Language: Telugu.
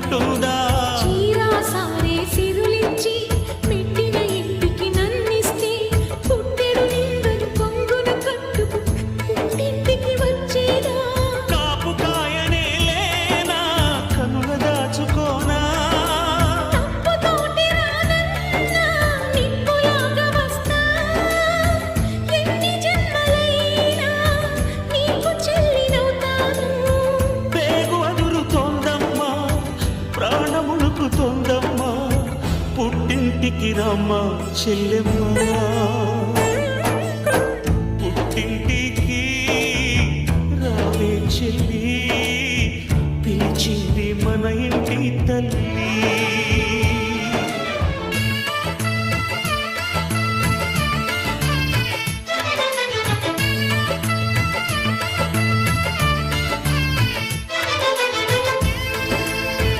ఉంటుందా చీరా సారే సిరులిచ్చి మెట్టిన ఇంటికి నన్నిస్తే పుట్టెడు నిందను కొంగున కట్టుకు ఇంటికి వచ్చేదా కాపు కాయనే లేనా కనుల దాచుకోనా తప్పుతోటి రానన్నా నిప్పులాగా వస్తా ఎన్ని జన్మలైనా నీకు చెల్లినవుతాను పేగు అదురుతోందమ్మా ప్రాణములుకుతోందమ్మా పుట్టింటికి రమ్మా చెల్లెమ్మా పుట్టింటికి రావే చెల్లి పిలిచింది మన ఇంటి తల్లి